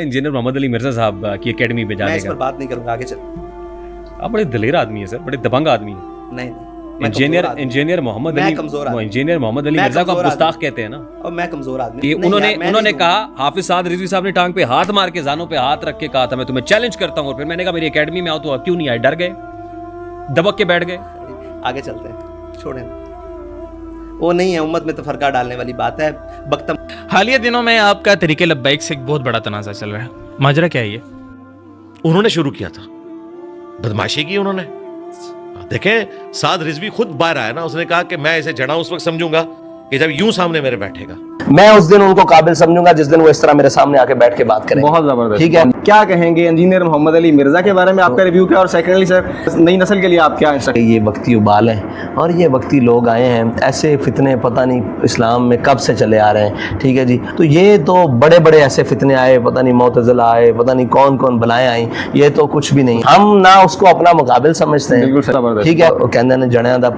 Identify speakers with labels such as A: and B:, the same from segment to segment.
A: Engineer Mohammad Ali Mirza साहब की academy पे जाने
B: मैं इस पर
A: का।
B: बात नहीं करूंगा, आगे चल।
A: आप बड़े दलेर आदमी है सर, बड़े दबंग आदमी है।
B: नहीं, मैं कमजोर आदमी।
A: इंजीनियर मोहम्मद
B: मैं
A: अली
B: कमजोर आदमी।
A: इंजीनियर मोहम्मद अली
B: मैं
A: मिर्जा को आप
B: कमजोर
A: गुस्ताख
B: आदमी।
A: कहते हैं ना।
B: और मैं कमजोर आदमी
A: ये
B: नहीं यार, मैं
A: उन्होंने
B: नहीं
A: कहा, हाफिज साद रिजवी साहब ने टांग पे हाथ मार के जानों पे हाथ रख के कहा था मैं तुम्हें चैलेंज करता हूँ, और फिर मैंने कहा मेरी एकेडमी में आओ, तो क्यों नहीं आए? डर गए, दबक के बैठ गए।
B: दूंगा। आगे चलते हैं, छोड़ें। वो नहीं है, उम्मत में तो फरका डालने वाली बात है। बख्तम
C: हालिया दिनों में आपका तरीके लब्बैक से एक बहुत बड़ा तनाज़ा चल रहा है, माजरा क्या है ये?
D: उन्होंने शुरू किया था, बदमाशी की उन्होंने। देखें, साद रिजवी खुद बाहर आया ना, उसने कहा कि मैं इसे जड़ा उस वक्त समझूंगा कि जब यूं सामने मेरे बैठेगा।
E: मैं उस दिन उनको काबिल समझूंगा जिस दिन वो इस तरह मेरे सामने आके बैठ के बात करें।
F: बहुत जबरदस्त,
E: ठीक है।
F: क्या कहेंगे इंजीनियर मोहम्मद अली मिर्जा के बारे में, आपका रिव्यू क्या? और सेकेंडली सर, नई नस्ल के लिए आप क्या इंस्ट्रक्शन?
E: ये वक्ती उबाल हैं और ये वक्ती लोग आए हैं, ऐसे फितने पता नहीं इस्लाम में कब से चले आ रहे हैं। ठीक है जी, तो ये तो बड़े बड़े ऐसे फितने आए, पता नहीं मुअतज़िला आए, पता नहीं कौन कौन बलाएं आई, ये तो कुछ भी नहीं। हम ना उसको अपना मुकाबिल समझते हैं।
F: बिल्कुल जबरदस्त।
E: ठीक है, वो कहते हैं जड़ियां दा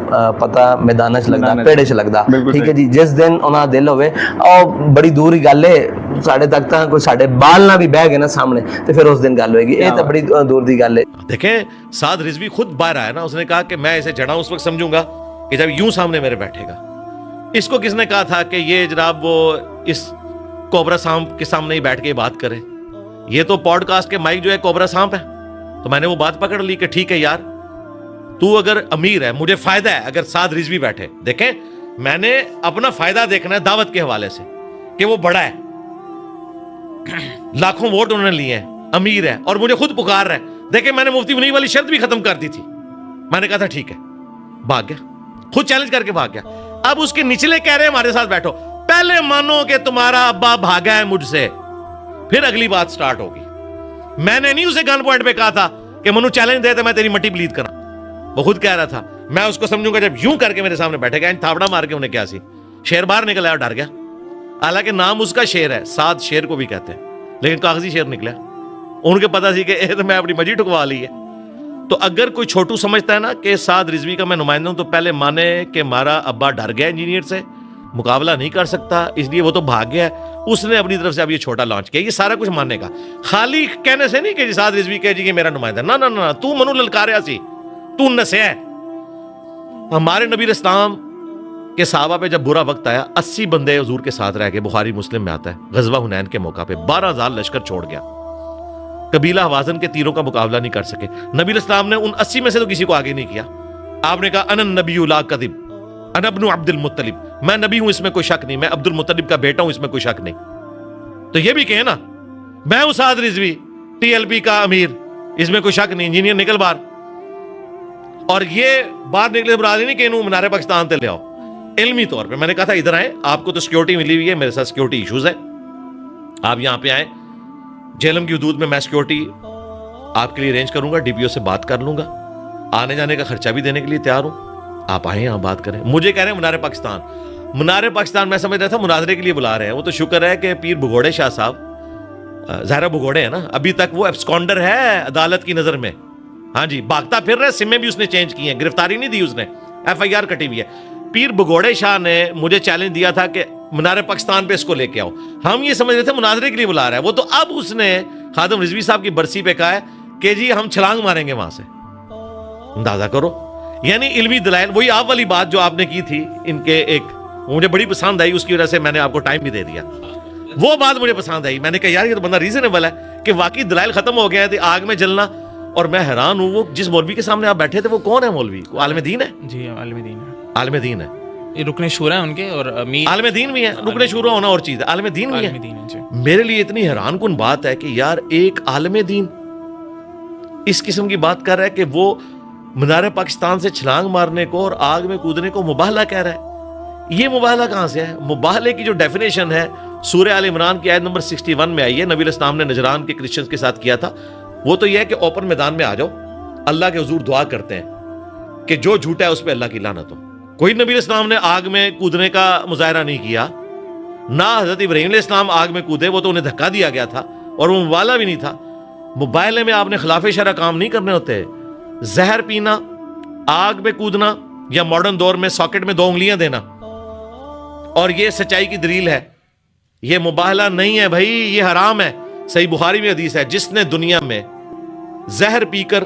E: पता मैदान च लगदा,
F: मैदान च
E: पेड़े च लगदा।
F: बिल्कुल
E: ठीक है
F: सही।
E: जी, जिस दिन उन्हां दिल होवे और बड़ी दूर ही गल है, साढ़े तक तो कोई साढ़े बाल ना भी बह गए ना सामने, तो फिर उस दिन गल होएगी। ये तो बड़ी दूर दी गल है।
D: देखें, साद रिजवी खुद बाहर आया ना, उसने कहा कि मैं इसे जड़ा उस वक्त समझूंगा कि जब यूं सामने मेरे बैठेगा। इसको किसने कहा था कि ये जनाब वो इस कोबरा सांप के सामने ही बैठ के बात करे? ये तो पॉडकास्ट के माइक जो है कोबरा सांप है। तो मैंने वो बात पकड़ ली कि ठीक है यार, तू अगर अमीर है, मुझे फायदा है अगर साद रिजवी बैठे। देखें, मैंने अपना फायदा देखना है दावत के हवाले से कि वो बड़ा है, लाखों वोट उन्होंने लिए हैं, अमीर है और मुझे खुद पुकार रहा है। देखिए, मैंने मुफ्ती मुनीब वाली शर्त भी खत्म कर दी थी। मैंने कहा था ठीक है, भाग गया, खुद चैलेंज करके भाग गया। अब उसके निचले कह रहे हैं हमारे साथ बैठो। पहले मानो कि तुम्हारा अब्बा भागा है मुझसे, फिर अगली बात स्टार्ट होगी। मैंने नहीं उसे गन पॉइंट पे कहा था कि मनु चैलेंज दे तो मैं तेरी मट्टी ब्लीड करा। वो खुद कह रहा था मैं उसको समझूंगा जब यूं करके मेरे सामने बैठेगा। इन थावड़ा मार के उन्हें क्या सी, शेर बाहर निकल आया और डर गया। हालांकि नाम उसका शेर है, साद शेर को भी कहते हैं, लेकिन कागजी शेर निकला। उनके पता सी कि तो मैं अपनी मजी ठुकवा ली है। तो अगर कोई छोटू समझता है ना कि साद रिजवी का मैं नुमाइंदा हूं, तो पहले माने कि हमारा अब्बा डर गया इंजीनियर से, मुकाबला नहीं कर सकता, इसलिए वो तो भाग गया है। उसने अपनी तरफ से अब ये छोटा लॉन्च किया। ये सारा कुछ मानने का, खाली कहने से नहीं कि साद रिजवी कह जी कि मेरा नुमाइंदा। ना ना ना, तू मनु ललकारिया सी, तू नसे है। हमारे नबी इस्लाम के सहाबा पे जब बुरा वक्त आया, 80 बंदे हुजूर के साथ रह गए। बुखारी मुस्लिम में आता है, गजवा हुनैन के मौका पे 12,000 लश्कर छोड़ गया। कबीला हवाजन के तीरों का मुकाबला नहीं कर सके। नबी इस्लाम ने उन 80 में से तो किसी को आगे नहीं किया। आपने कहा अनन नबी ला कदिब अन इब्नु अब्दुल मुत्तलिब, मैं नबी हूं इसमें कोई शक नहीं, मैं अब्दुल मुत्तलिब का बेटा हूं इसमें कोई शक नहीं। तो ये भी कहे ना मैं हूं साद रिजवी टीएलपी का अमीर, इसमें कोई शक नहीं। इंजीनियर निकल बाहर, और ये बाहर निकले बरादरी नहीं कि इन्हों मीनार पाकिस्तान ते ले आओ। इल्मी तौर पे मैंने कहा था इधर आए, आपको तो सिक्योरिटी मिली हुई है, मेरे साथ सिक्योरिटी इश्यूज है, आप यहां पे आए। जेलम की हदूद में मैं सिक्योरिटी आपके लिए अरेंज करूंगा, डीपीओ से बात कर लूंगा, आने जाने का खर्चा भी देने के लिए तैयार हूं, आप आए यहां बात करें। मुझे कह रहे हैं मीनार पाकिस्तान, मीनार पाकिस्तान मैं समझ रहा था मुनाजरे के लिए बुला रहे हैं। वो तो शुक्र है कि पीर भगोड़े शाह साहब, ज़ाहिरा भगोड़े है ना, अभी तक वो एब्सकॉन्डर है अदालत की नजर में। हाँ जी, भागता फिर रहा है, सिमें भी उसने चेंज की हैं, गिरफ्तारी नहीं दी उसने, FIR कटी हुई है। पीर भगोड़े शाह ने मुझे चैलेंज दिया था कि मीनार पाकिस्तान पे इसको लेके आओ। हम ये समझ रहे थे मुनाजरे के लिए बुला रहा है वो, तो अब उसने खादिम रिजवी साहब की बरसी पे कहा है कि जी हम छलांग मारेंगे वहां से। अंदाजा करो, यानी इल्मी दलाइल, वही आप वाली बात जो आपने की थी इनके, एक मुझे बड़ी पसंद आई, उसकी वजह से मैंने आपको टाइम भी दे दिया। वो बात मुझे पसंद आई, मैंने कहा यार ये तो बंदा रीजनेबल है कि वाकई दलाइल खत्म हो गया थे, आग में जलना। और मैं हैरान हूँ, वो जिस मौलवी के सामने आप बैठे थे वो कौन है मौलवी? वो आलिम दीन है?
C: जी आलिम दीन है,
D: आलिम दीन है,
C: ये रुकने शूरा है उनके, और अमीर
D: आलिम दीन भी है। रुकने शूरा होना और चीज है, आलिम दीन भी
C: आलिम
D: है।
C: दीन है जी।
D: मेरे लिए इतनी हैरान कुन बात है कि यार एक आलिम दीन इस किस्म की बात कर रहा है कि वो मीनार पाकिस्तान से छलांग मारने को और आग में कूदने को मुबाहला कह रहा है। ये मुबाहला कहां से है? मुबाहले की जो डेफिनेशन है सूरह आल इमरान की आयत नंबर 61 में आई है, नबी इस्लाम ने नजरान के क्रिश्चियंस के साथ किया था। वो तो यह है कि ओपन मैदान में आ जाओ, अल्लाह के हुजूर दुआ करते हैं कि जो झूठा है उस पर अल्लाह की लानत हो। कोई नबी इस्लाम ने आग में कूदने का मुजाहरा नहीं किया, ना हजरत इब्राहीम इस्लाम आग में कूदे, वो तो उन्हें धक्का दिया गया था और वो मुबाला भी नहीं था। मुबाहले में आपने खिलाफ शरअ काम नहीं करने होते। जहर पीना, आग में कूदना, या मॉडर्न दौर में सॉकेट में 2 उंगलियां देना, और ये सच्चाई की दलील है। ये मुबाहला नहीं है भाई, ये हराम है। صحیح बुखारी में हदीस है, जिसने दुनिया में जहर पीकर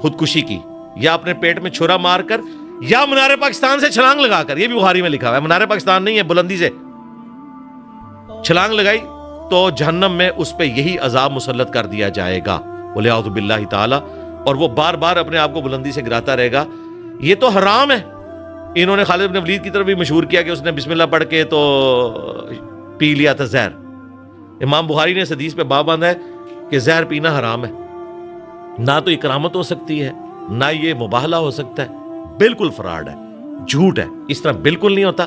D: खुदकुशी की या अपने पेट में छुरा मारकर या मीनार पाकिस्तान से छलांग लगाकर, ये भी बुखारी में लिखा हुआ है, मीनार पाकिस्तान नहीं है, बुलंदी से छलांग लगाई तो जहन्नम में उस पे यही अजाब मुसल्लत कर दिया जाएगा, वलियाउज़ु बिल्लाहि ताला, और वो बार बार अपने आप को बुलंदी से गिराता रहेगा। ये तो हराम है। इन्होंने खालिद बिन वलीद की तरफ भी मशहूर किया कि उसने बिस्मिल्लाह पढ़ के तो पी लिया था जहर। इमाम बुखारी ने इस हदीस पे बाब बांधा है कि जहर पीना हराम है, ना तो इकरामत हो सकती है, ना ये मुबाहला हो सकता है, बिल्कुल फ्रॉड है, झूठ है, इस तरह बिल्कुल नहीं होता।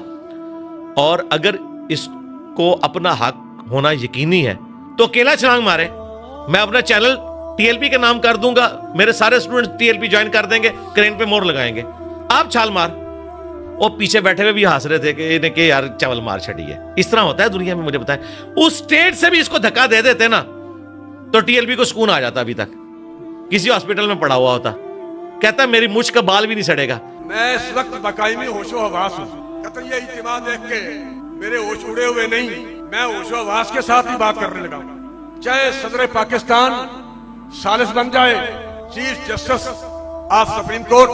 D: और अगर इसको अपना हक होना यकीनी है तो अकेला छलांग मारे। मैं अपना चैनल टीएलपी के नाम कर दूंगा, मेरे सारे स्टूडेंट्स टीएलपी ज्वाइन कर देंगे, क्रेन पे मोर लगाएंगे, आप छाल मार। और पीछे बैठे हुए भी हंस रहे थे कि इन्हें के यार चावल मार छड़ी है। इस तरह होता है दुनिया में, मुझे बताएं। उस स्टेट से भी इसको धक्का दे देते ना तो टीएलपी को सुकून आ जाता। अभी तक किसी हॉस्पिटल में पड़ा हुआ होता, कहता मेरी मुझ का बाल भी नहीं सड़ेगा।
G: मैं इस वक्त बाकायमी होशो हवास हूँ। कहता ये इज्तिमा देख के मेरे होश उड़े हुए नहीं, मैं होशो हवास के साथ ही बात करने लगा। चाहे सदर पाकिस्तान सालिस बन जाए, chief justice of supreme court,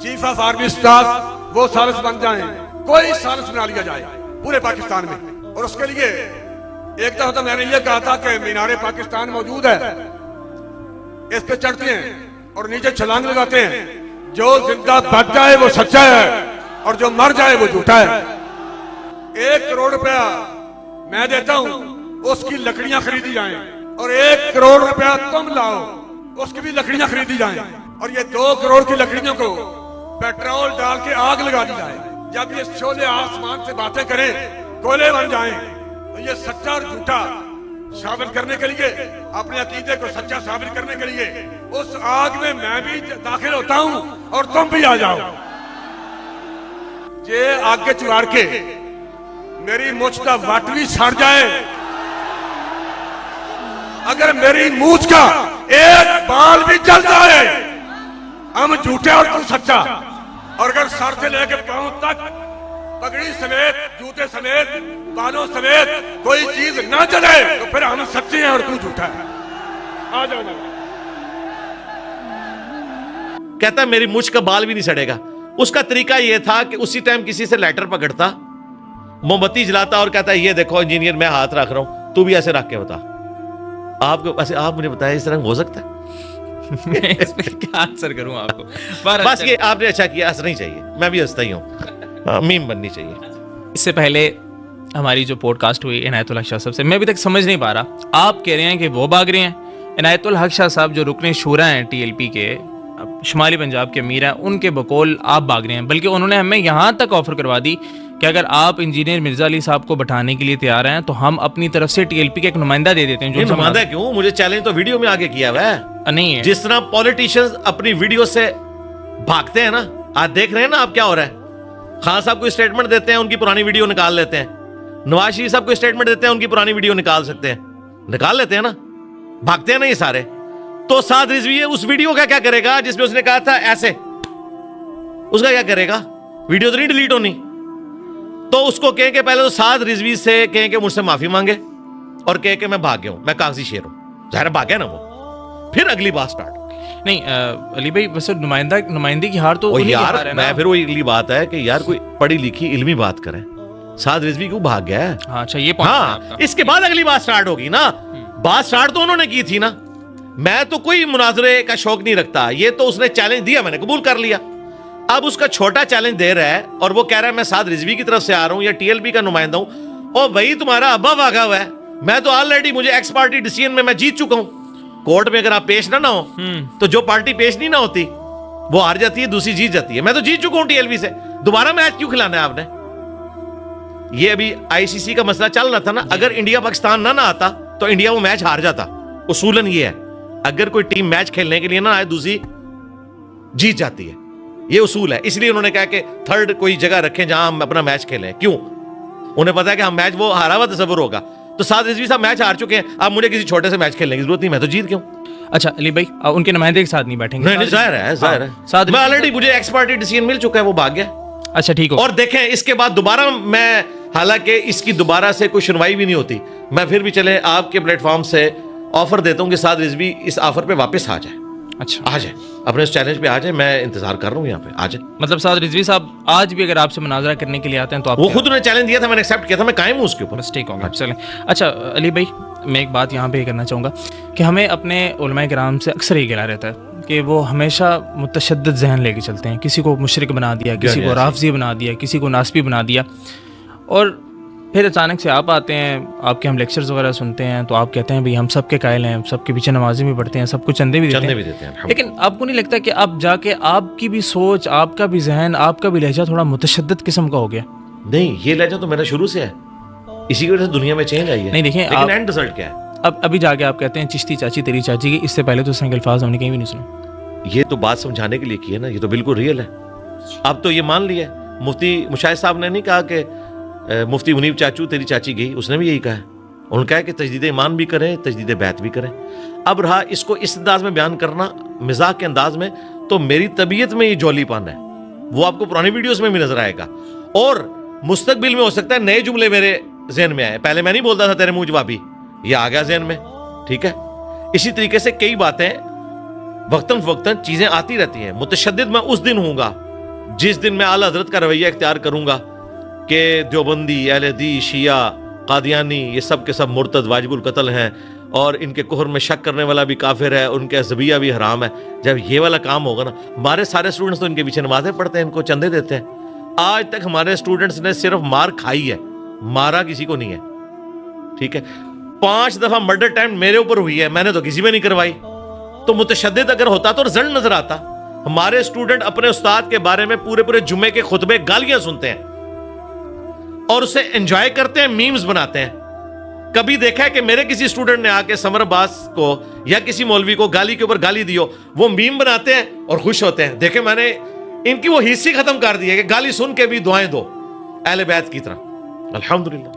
G: chief of army staff वो सालिस बन जाए, कोई सालिस बना लिया जाए पूरे पाकिस्तान में। और उसके लिए एक दफा तो मैंने ये कहा था कि मीनारे पाकिस्तान मौजूद है, इस पे चढ़ते हैं और नीचे छलांग लगाते हैं। जो जिंदा बच जाए वो सच्चा है और जो मर जाए वो झूठा है। 1 करोड़ रुपया मैं देता हूं, उसकी लकड़ियां खरीदी जाएं, और 1 करोड़ रुपया तुम लाओ, उसकी भी लकड़ियां खरीदी जाएं, और ये 2 करोड़ की लकड़ियों को पेट्रोल डाल के आग लगा दी जाए। जब ये शोले आसमान से बातें करें, कोयले बन जाएं, तो ये सच्चा और झूठा साबित करने के लिए, अपने अकीदे को सच्चा साबित करने के लिए उस आग में मैं भी दाखिल होता हूं और तुम भी आ जाओ। ये आगे चुगाड़ के मेरी मुझ का वट भी सड़ जाए, अगर मेरी मूछ का एक बाल भी जल जाए, हम झूठे और तुम सच्चा। और अगर सर से लेकर पांव तक पगड़ी समेत, जूते समेत, बालों समेत कोई चीज ना जले तो फिर हम सच्चे हैं और तू झूठा है। आ जाओ।
D: कहता मेरी मुझ का बाल भी नहीं सड़ेगा। उसका तरीका यह था कि उसी टाइम किसी से लेटर पकड़ता, मोमबत्ती जलाता और कहता ये देखो इंजीनियर मैं हाथ रख रहा हूं, तू भी ऐसे रख के बता। आपको ऐसे आप मुझे बताया इस तरह हो सकता है?
C: मैं इस पे क्या आंसर करूं आपको?
D: बस ये आपने अच्छा किया, हंसना ही चाहिए, मैं भी हंसता ही हूँ, मीम बननी चाहिए।
C: इससे पहले हमारी जो पॉडकास्ट हुई इनायतुल हक शाह साहब से, मैं अभी तक समझ नहीं पा रहा, आप कह रहे हैं कि वो भाग रहे हैं, इनायतुल हक शाह साहब जो रुकने शूरा हैं टीएलपी के, शुमाली पंजाब के अमीर हैं, उनके बकौल आप भाग रहे हैं। बल्कि उन्होंने हमें यहाँ तक ऑफर करवा दी कि अगर आप इंजीनियर मिर्जा अली साहब को बैठाने के लिए तैयार हैं तो हम अपनी तरफ से टीएलपी का एक नुमाइंदा दे देते हैं। जो
D: नुमाइंदा क्यों? मुझे चैलेंज तो वीडियो में आगे किया हुआ है।
C: नहीं है
D: जिस तरह पॉलिटिशियंस अपनी वीडियो से भागते हैं ना, आज देख रहे हैं ना आप क्या हो रहा है। खान साहब को स्टेटमेंट देते हैं, उनकी पुरानी वीडियो निकाल लेते हैं। नवाज शरीफ साहब को स्टेटमेंट देते हैं, उनकी पुरानी वीडियो निकाल सकते हैं, निकाल लेते हैं ना, भागते हैं ना ये सारे। तो साद रिजवी उस वीडियो का क्या करेगा जिसमें उसने कहा था ऐसे, उसका क्या करेगा? वीडियो तो नहीं डिलीट होनी। तो उसको कहें कि पहले तो साद रिजवी से कहें कि मुझसे माफी मांगे और कहें कि मैं भाग गया हूं, मैं कागजी शेर हूं। जाहिर भाग गया ना वो, फिर अगली बात स्टार्ट।
C: नहीं अली भाई, वैसे नुमाइंदे की हार तो उन्हीं की हार है ना।
D: मैं फिर वो अगली बात है कि यार कोई पढ़ी लिखी इल्मी बात करें। साद रिजवी क्यों भाग गया है?
C: हाँ, अच्छा ये पॉइंट है आपका।
D: इसके बाद अगली बात स्टार्ट होगी ना। बात स्टार्ट तो उन्होंने की थी ना। मैं तो कोई मुनाजरे का शौक नहीं रखता, ये तो उसने चैलेंज दिया, मैंने कबूल कर लिया। अब उसका छोटा चैलेंज दे रहा है और वो कह रहा है मैं साद रिजवी की तरफ से आ रहा हूं या टीएलपी का नुमाइंदा हूं। और भाई तुम्हारा अब्बा भागा हुआ है, मैं तो ऑलरेडी मुझे एक्स पार्टी डिसीजन में मैं जीत चुका हूं। कोर्ट में अगर आप पेश ना हो तो जो पार्टी पेश नहीं ना होती वो हार जाती है, दूसरी जीत जाती है। मैं तो जीत चुका हूं टीएलपी से, दोबारा मैच क्यों खिलाना है आपने? ये अभी आईसीसी का मसला चल रहा था ना। अगर इंडिया पाकिस्तान ना आता तो इंडिया वो मैच हार जाता। उसूलन ये है, अगर कोई टीम मैच खेलने के लिए ना आए, दूसरी जीत जाती है, ये उसूल है। इसलिए उन्होंने कहा कि थर्ड कोई जगह रखें जहां हम अपना मैच खेलें। क्यों? उन्हें पता है कि हम मैच वो हारा हुआ तस्वर होगा। तो साद रिजवी साहब मैच हार चुके हैं, अब मुझे किसी छोटे से मैच खेलने की जरूरत नहीं, मैं तो जीत गया हूं।
C: अच्छा अली भाई, उनके नुमाइंदे के साथ नहीं बैठेंगे?
D: नहीं, जाहिर है, जाहिर है। मैं ऑलरेडी मुझे एक्स पार्टी डिसीजन मिल चुका है, वो भाग गया।
C: अच्छा ठीक हो।
D: और देखें इसके बाद दोबारा मैं حالانکہ اس کی دوبارہ سے کوئی سنوائی بھی نہیں ہوتی. میں پھر بھی چلے آپ کے پلیٹ فارم سے آفر دیتا ہوں کہ سعد رضوی اس آفر پہ واپس آ جائے.
C: اچھا,
D: آ جائے, اپنے اس چیلنج پہ آ جائے, میں انتظار کر رہا ہوں یہاں پہ, آ جائے.
C: مطلب سعد رضوی صاحب آج بھی اگر آپ سے مناظرہ کرنے کے لیے آتے ہیں تو آپ
D: وہ خود انہیں چیلنج دیا تھا, میں نے ایکسیپٹ کیا تھا, میں قائم ہوں اس کے اوپر.
C: بس ٹھیک ہوگا, چلیں. اچھا علی بھائی, میں ایک بات یہاں پہ یہ کرنا چاہوں گا کہ ہمیں اپنے علماء کرام سے اکثر یہ گلا رہتا ہے کہ وہ ہمیشہ متشدد ذہن لے کے چلتے ہیں. کسی کو مشرک بنا دیا, کسی کو رافضی بنا دیا, کسی کو ناسبی بنا دیا, اور پھر اچانک سے آپ آتے ہیں, آپ کے ہم لیکچرز وغیرہ سنتے ہیں تو آپ کہتے ہیں بھئی ہم سب کے قائل ہیں, سب کے پیچھے نمازیں بھی پڑھتے ہیں, سب کو چندے بھی دیتے ہیں. لیکن آپ کو نہیں لگتا کہ اب جا کے آپ کی بھی سوچ, آپ کا بھی ذہن, آپ کا بھی لہجہ تھوڑا متشدد قسم کا ہو گیا؟
D: نہیں, یہ لہجہ تو میرا شروع سے ہے, اسی کی وجہ سے دنیا میں چینج آئی ہے.
C: نہیں دیکھیں,
D: لیکن اینڈ رزلٹ کیا ہے؟
C: اب ابھی جا کے آپ کہتے ہیں چشتی چاچی تیری چاچی کی, اس سے پہلے تو اس طرح کے الفاظ ہم نے کہیں بھی نہیں سنے.
D: یہ تو بات سمجھانے کے لیے کی ہے نا, یہ تو بالکل ریئل ہے. اب تو یہ مان لیا, مفتی مشاہد صاحب نے نہیں کہا کہ مفتی منیب چاچو تیری چاچی گئی, اس نے بھی یہی کہا ہے. انہوں نے کہا کہ تجدید ایمان بھی کریں, تجدید بیعت بھی کریں. اب رہا اس کو اس انداز میں بیان کرنا, مزاح کے انداز میں, تو میری طبیعت میں یہ جولی پان ہے, وہ آپ کو پرانی ویڈیوز میں بھی نظر آئے گا. اور مستقبل میں ہو سکتا ہے نئے جملے میرے ذہن میں آئے. پہلے میں نہیں بولتا تھا تیرے منہ جوابی, یہ آ گیا ذہن میں, ٹھیک ہے. اسی طریقے سے کئی باتیں وقتاً فوقتاً چیزیں آتی رہتی ہیں. متشدد میں اس دن ہوں گا جس دن میں اعلیٰ حضرت کا رویہ اختیار کروں گا کہ دیوبندی, اہل حدیث, شیعہ, قادیانی, یہ سب کے سب مرتد واجب القتل ہیں, اور ان کے کفر میں شک کرنے والا بھی کافر ہے, ان کے ذبیحہ بھی حرام ہے. جب یہ والا کام ہوگا نا, ہمارے سارے اسٹوڈنٹس تو ان کے پیچھے نمازیں پڑھتے ہیں, ان کو چندے دیتے ہیں. آج تک ہمارے اسٹوڈنٹس نے صرف مار کھائی ہے, مارا کسی کو نہیں ہے, ٹھیک ہے. 5 دفعہ مرڈر اٹیمپٹ میرے اوپر ہوئی ہے, میں نے تو کسی میں نہیں کروائی. تو متشدد اگر ہوتا تو رزلٹ نظر آتا. ہمارے اسٹوڈنٹ اپنے استاد کے بارے میں پورے جمعے کے خطبے گالیاں سنتے ہیں اور اسے انجوائے کرتے ہیں, میمز بناتے ہیں. کبھی دیکھا ہے کہ میرے کسی اسٹوڈنٹ نے آ کے سمر عباس کو یا کسی مولوی کو گالی کے اوپر گالی دیو, وہ میم بناتے ہیں اور خوش ہوتے ہیں. دیکھیں میں نے ان کی وہ حصی ختم کر دی ہے کہ گالی سن کے بھی دعائیں دو اہل بیت کی طرح. الحمدللہ.